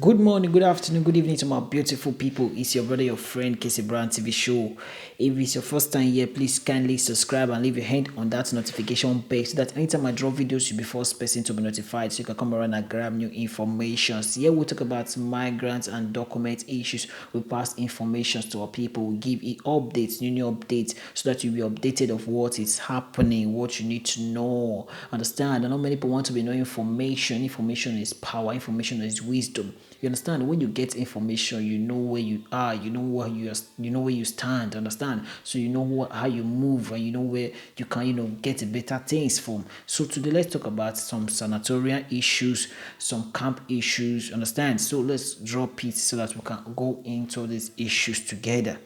Good morning, good afternoon, good evening to my beautiful people. It's your brother, your friend, Casey Brown TV show. If it's your first time here, please kindly subscribe and leave your hand on that notification bell so that anytime I drop videos, you'll be first person to be notified so you can come around and grab new information. So here we'll talk about migrants and document issues. We pass information to our people, we give it updates, new updates, so that you'll be updated of what is happening, what you need to know. Understand? I know many people want to be knowing information. Information is power, information is wisdom. You understand? When you get information, you know where you are, you know where you are, you know where you stand. Understand? So you know how you move, and you know where you can, get better things from. So today, let's talk about some sanatorial issues, some camp issues. Understand? So let's drop it so that we can go into these issues together.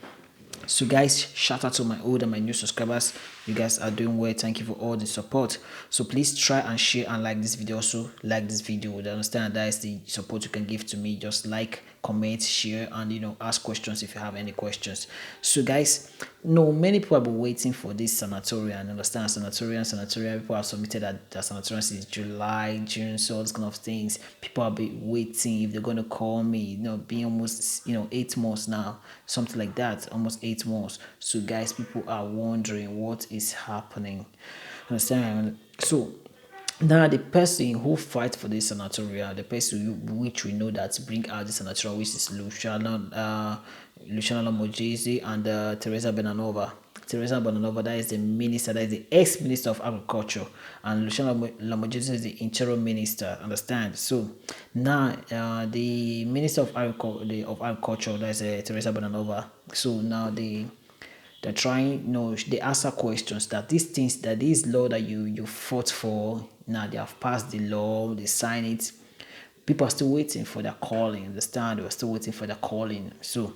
So guys, shout out to my old and my new subscribers. You guys are doing well. Thank you for all the support. So please try and share and like this video. Also like this video. I understand that is the support you can give to me. Just like, comment, share, and ask questions if you have any questions. So guys, no, many people have been waiting for this sanatorium. Understand? Sanatorium. People have submitted that the sanatorium since July, June, so all these kind of things. People have been waiting if they're gonna call me. Being almost 8 months now, something like that, almost 8 months. So guys, people are wondering what is happening. Understand? So now the person who fight for this sanatorium, the person which we know that bring out the sanatorium, which is Luciana Lamojese and Teresa Benanova. Teresa Benanova, that is the minister, that is the ex-minister of agriculture, and Luciana Lamojese is the interim minister. Understand? So now the minister of agriculture, that is Teresa Benanova. So now they're trying, they ask her questions that these things, that this law that you fought for, now they have passed the law, they sign it. People are still waiting for their calling. Understand? We're still waiting for their calling. So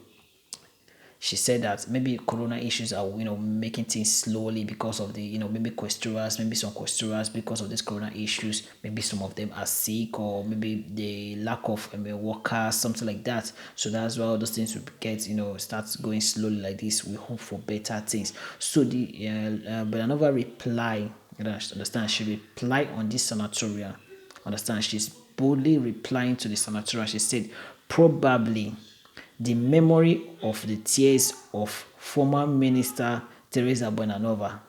she said that maybe corona issues are making things slowly because of the maybe questurers, maybe some questurers, because of these corona issues, maybe some of them are sick, or maybe the lack of workers, something like that. So that's why all those things will get start going slowly like this. We hope for better things. So the Belanova reply, understand, she replied on this sanatorium. Understand? She's boldly replying to the sanatorium. She said, probably the memory of the tears of former minister Teresa Bonanova.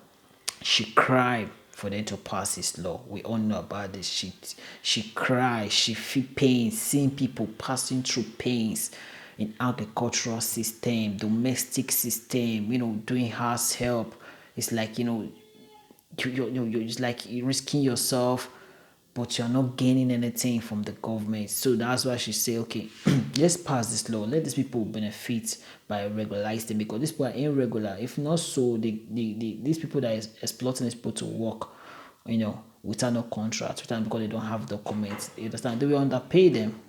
She cried for them to pass this law. We all know about this shit. She cried, she feel pain, seeing people passing through pains in agricultural system, domestic system, doing house help. It's like, it's like you're risking yourself, but you're not gaining anything from the government. So that's why she say, okay, let's pass this law. Let these people benefit by regularizing, because these people are irregular. If not so, these people that is exploiting these people to work, without no contract, without, because they don't have documents. You understand? They will underpay them.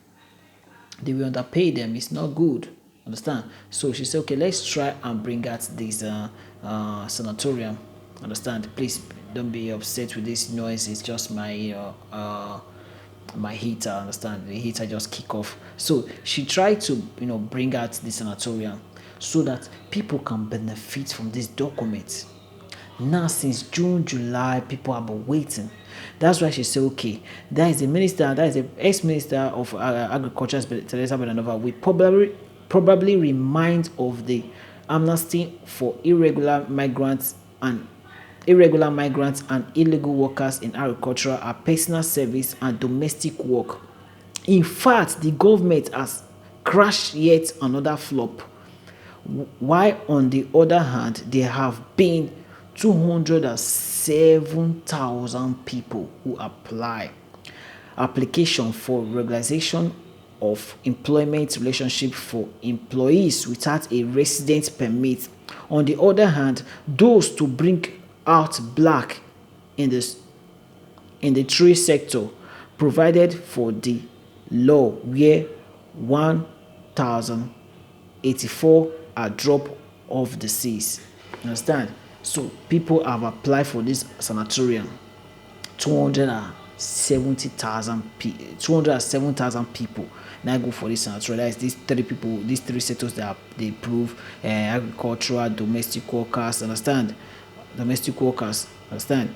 They will underpay them. It's not good. Understand? So she said, okay, let's try and bring out this sanatorium. Understand? Please don't be upset with this noise. It's just my my heater. Understand? The heater just kick off. So she tried to bring out the sanatorium so that people can benefit from this document. Now, since June, July, people have been waiting. That's why she said, okay, that is the minister, that is the ex-minister of agriculture, Teresa Benanova, will probably remind of the amnesty for irregular migrants and illegal workers in agriculture, and personal service and domestic work. In fact, the government has crashed yet another flop. While on the other hand, there have been 207,000 people who application for regularization of employment relationship for employees without a residence permit. On the other hand, those to bring out black in this in the trade sector provided for the law, where 1,084 are dropped off the seas. Understand? So people have applied for this sanatorium. 207,000 people now go for this sanatorium. That is these three people, these three sectors that they prove, agricultural, domestic workers. Understand? Domestic workers. Understand?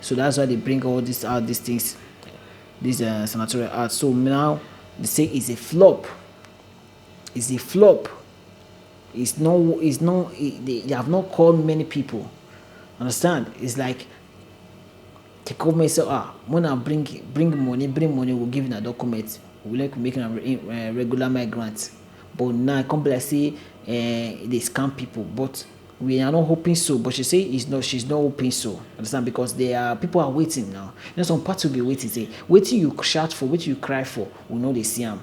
So that's why they bring all these out, these things, this sanatorial art. So now They say it's a flop. It's a flop. They have not called many people. Understand? It's like the government say, when I bring money, we'll give you a document. We'll like make a regular migrant. But now I come back say they scam people. But we are not hoping so. But she say she's not hoping so. Understand? Because people are waiting now. Some parts will be waiting. Say, waiting you shout for, waiting you cry for, we know they see them.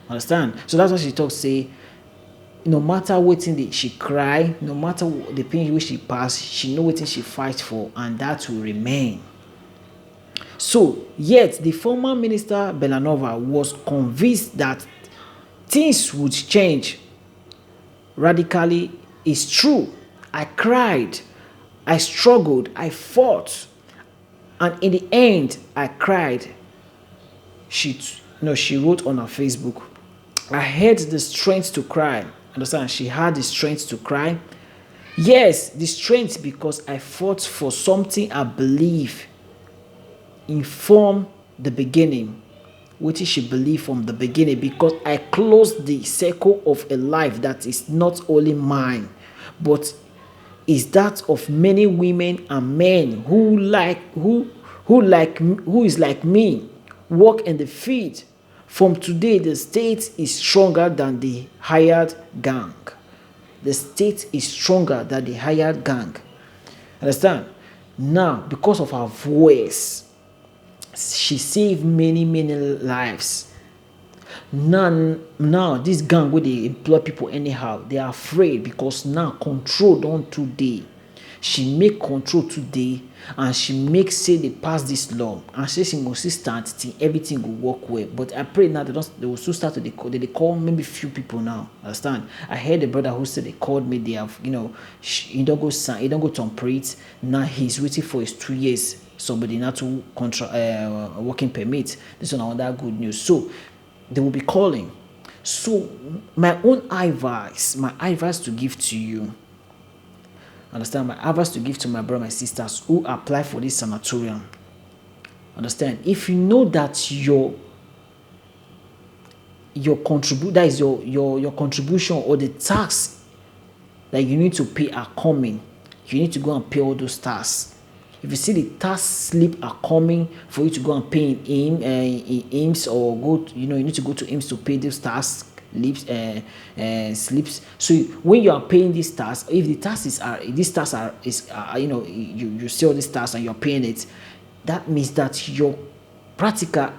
Understand? So that's why she talks say, no matter wetin she cry, no matter the pain wey she pass, she know wetin she fight for, and that will remain. So yet the former minister Belanova was convinced that things would change radically. It's true. I cried, I struggled, I fought, and in the end I cried. She wrote on her Facebook, I had the strength to cry. Understand? She had the strength to cry. Yes, the strength, because I fought for something I believe in from the beginning, which she believed from the beginning, because I closed the circle of a life that is not only mine, but is that of many women and men who is like me, walk in the field. From today, the state is stronger than the hired gang. The state is stronger than the hired gang. Understand? Now, because of her voice, she saved many, many lives. Now this gang where they employ people anyhow, they are afraid because now control don't today. She make control today, and she make say they pass this law, and she go still stand till everything will work well. But I pray now they will still start to they call maybe few people now. Understand? I heard a brother who said they called me. They have he don't go to operate. Now he's waiting for his 2 years. Somebody not to working permit. This is another good news. So they will be calling. So my advice to give to you. Understand? My advice to give to my brother, my sisters who apply for this sanatorium. Understand? If you know that your contribution or the tax that you need to pay are coming, you need to go and pay all those tax. If you see the tax slip are coming for you to go and pay in IMSS, or you need to go to IMSS to pay those tax slips. So when you are paying these tax, if the taxes are you see all these tax and you're paying it, that means that your practical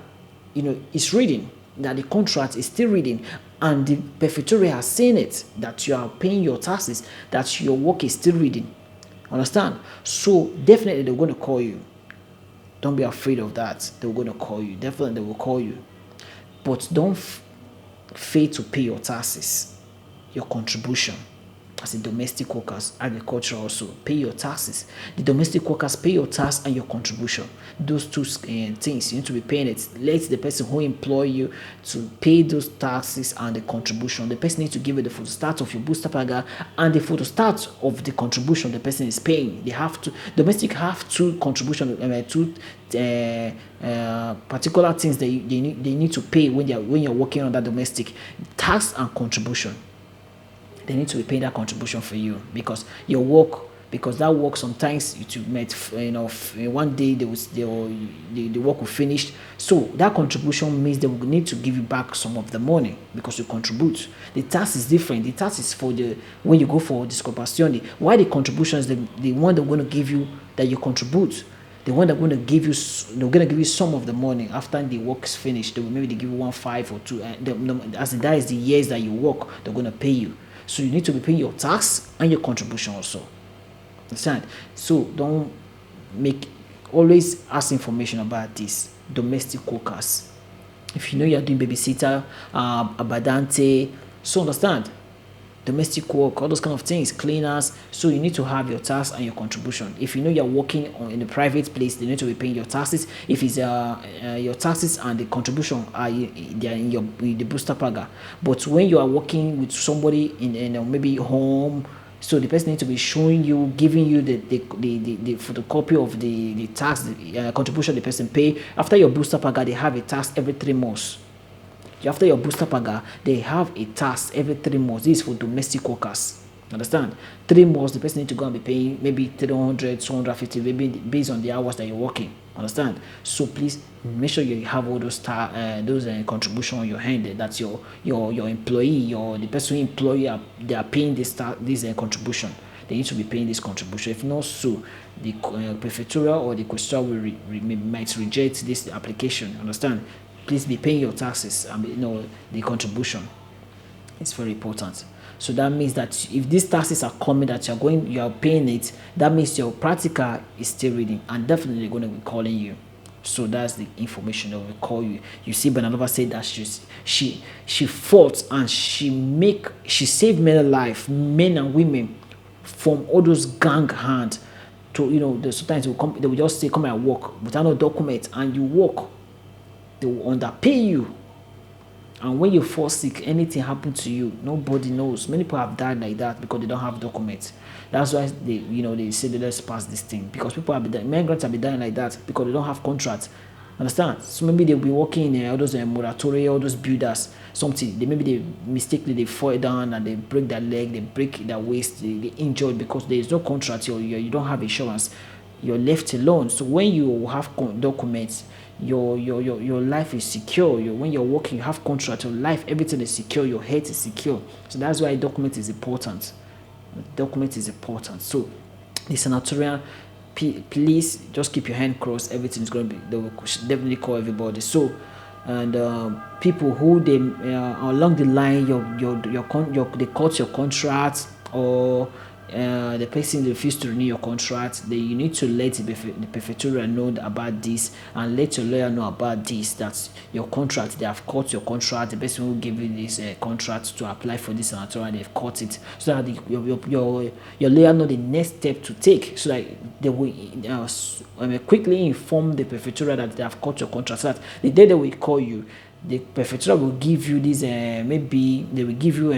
is reading, that the contract is still reading, and the prefecture has seen it, that you are paying your taxes, that your work is still reading. Understand? So definitely they're going to call you. Don't be afraid of that. They're going to call you. Definitely they will call you. But don't fail to pay your taxes, your contribution. As a domestic workers, agriculture also, pay your taxes. The domestic workers pay your tax and your contribution. Those two things, you need to be paying it. Let the person who employ you to pay those taxes and the contribution. The person needs to give you the photostat of your booster paga and the photostat of the contribution the person is paying. Domestic have two contribution, particular things that they need to pay when you're working on that domestic, tax and contribution. They need to be paying that contribution for you, because that work sometimes one day the work will finish. So that contribution means they will need to give you back some of the money because you contribute. The tax is different. The tax is for when you go for discopazione. Why the contribution is the one they're going to give you that you contribute. The one they're going to give you some of the money after the work is finished. Maybe they give you 1.5 or 2. As that is the years that you work, they're going to pay you. So you need to be paying your tax and your contribution also. Understand? So always ask information about this. Domestic workers. If you know you're doing babysitter, abadante, so understand. Domestic work, all those kind of things, cleaners. So you need to have your tax and your contribution. If you know you're working in a private place, they need to be paying your taxes. If it's your taxes and the contribution they are in the booster paga. But when you are working with somebody in maybe home, so the person needs to be showing you, giving you the photocopy of the tax, the contribution the person pay. After your booster paga, they have a tax every 3 months. After your booster paga, they have a tax every 3 months. This is for domestic workers. Understand? 3 months, the person need to go and be paying maybe 300, 250, maybe based on the hours that you're working. Understand? So please make sure you have all those contribution on your hand. That your employee, the person who employ you, they are paying this contribution. They need to be paying this contribution. If not so, the prefectural or the constitutional will might reject this application. Understand? Please be paying your taxes. The contribution. It's very important. So that means that if these taxes are coming, that you are paying it, that means your practical is still reading, and definitely they're going to be calling you. So that's the information that will call you. You see, Benalova said that she fought and she saved many lives, men and women, from all those gang hands. To sometimes they will just say come and work without no document, and you work, they will underpay you. And when you fall sick, anything happen to you, nobody knows. Many people have died like that because they don't have documents. That's why they say let's pass this thing, because people have been dying. Migrants have been dying like that because they don't have contracts. Understand? So maybe they'll be working in all those moratoria, all those builders, something. Maybe they mistakenly they fall down and they break their leg, they break their waist, they injured because there is no contract. You don't have insurance. You're left alone. So when you have documents, your life is secure. When you're working, you have contract, your life, everything is secure, your health is secure. So that's why document is important. Document is important. So the senatorial, please just keep your hand crossed. Everything is going to be, they will definitely call everybody. So and people who they along the line they cut your contract, or the person refused to renew your contract, you need to let the prefectural know about this, and let your lawyer know about this, that your contract, they have cut your contract. The person who gave you this contract to apply for this senatorial, they've cut it, so that your lawyer know the next step to take, so that they will quickly inform the prefectural that they have cut your contract, so that the day they will call you, the prefectural will give you this maybe they will give you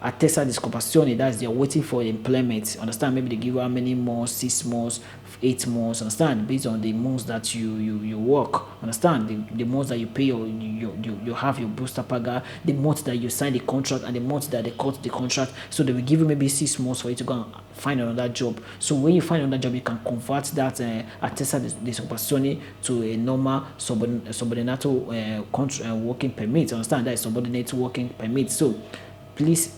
attesa disoccupazione, that's they're waiting for employment. Understand? Maybe they give you how many months, 6 months, 8 months. Understand? Based on the months that you work. Understand? The months that you pay you have your booster paga, the month that you sign the contract, and the month that they cut the contract. So they will give you maybe 6 months for you to go and find another job. So when you find another job, you can convert that attesa disoccupazione to a normal subordinato working permit. Understand? That is subordinate working permit. So please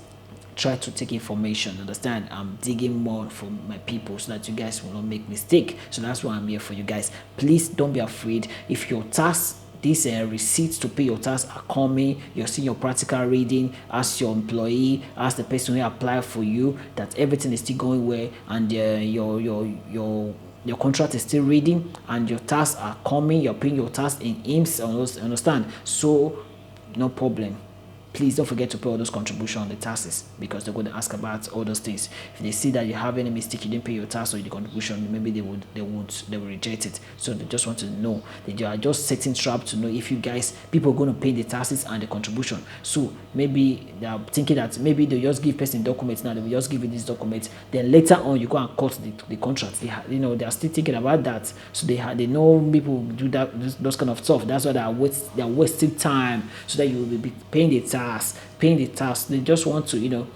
try to take information. Understand? I'm digging more for my people so that you guys will not make mistake. So that's why I'm here for you guys. Please don't be afraid. If your task, these receipts to pay your tax are coming, you're seeing your practical reading, ask your employee, ask the person who applied for you that everything is still going well, and your contract is still reading, and your tasks are coming, you're paying your tasks in IMSS. Understand? So no problem. Please don't forget to pay all those contributions on the taxes, because they're going to ask about all those things. If they see that you have any mistake, you didn't pay your tax or the contribution, maybe they will reject it. So they just want to know that you are just setting trap to know if you guys, people are going to pay the taxes and the contribution. So maybe they are thinking that maybe they just give person documents now, they will just give you this document, then later on you go and cut the contract. They are still thinking about that. So they know people do that, those kind of stuff. That's why they are wasting time, so that you will be paying the tax. They just want to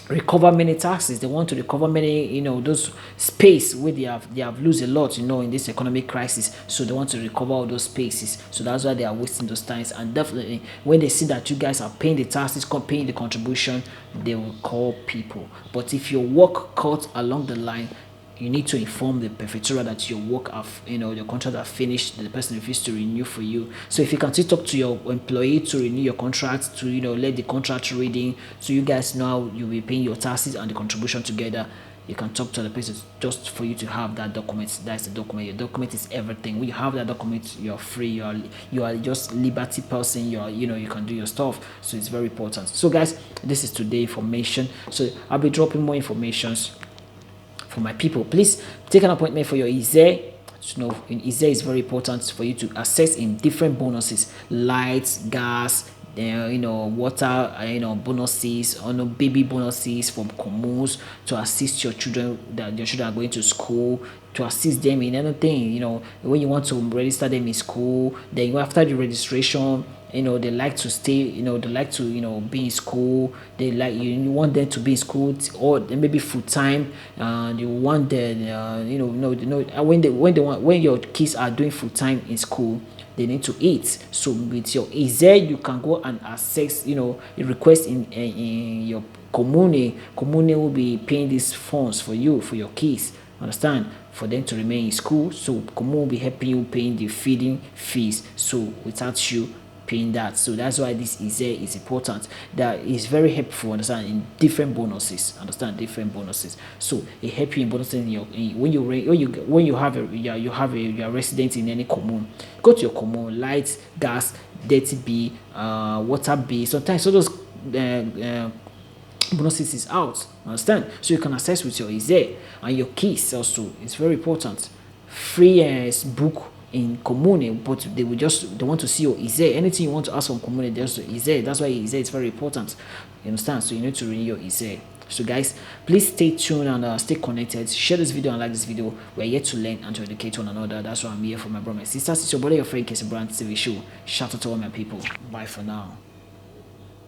recover many taxes. They want to recover many those space where they have lose a lot in this economic crisis. So they want to recover all those spaces. So that's why they are wasting those times. And definitely when they see that you guys are paying the taxes, paying the contribution, they will call people. But if your work cut along the line, you need to inform the prefectural that your work your contract have finished, the person refused to renew for you. So if you can still talk to your employee to renew your contract, to let the contract reading, so you guys know how you'll be paying your taxes and the contribution together, you can talk to the person just for you to have that document. That's the document. Your document is everything. When you have that document, you're free. You are just liberty person. You can do your stuff. So it's very important. So guys, this is today information. So I'll be dropping more informations for my people. Please take an appointment for your IZE. In IZE is very important for you to access in different bonuses, lights, gas, water, bonuses, baby bonuses from communes, to assist your children, that your children are going to school, to assist them in anything. When you want to register them in school, then after the registration, they like to stay, they like to, be in school. They like you want them to be in school, or maybe full time, and you want them, when they want, when your kids are doing full time in school, they need to eat. So with your Eze, you can go and access, a request in your commune. Commune will be paying these funds for you, for your kids. Understand? For them to remain in school. So commune will be helping you paying the feeding fees. So without you paying that. So that's why this is important. That is very helpful, understand, in different bonuses. Understand, different bonuses. So it help you in bonuses in your when you have you are resident in any commune. Go to your commune, light, gas, dirty bill, water bill. Sometimes all those bonuses is out. Understand? So you can access with your Eze and your keys also. It's very important. Free book in commune, but they want to see your Eze. Anything you want to ask from commune, there's Eze. That's why Eze is very important. You understand? So you need to renew your Eze. So guys, please stay tuned and stay connected. Share this video and like this video. We're here to learn and to educate one another. That's why I'm here for my brother and sisters. It's your brother, your friend, Casey Brand TV show. Shout out to all my people. Bye for now.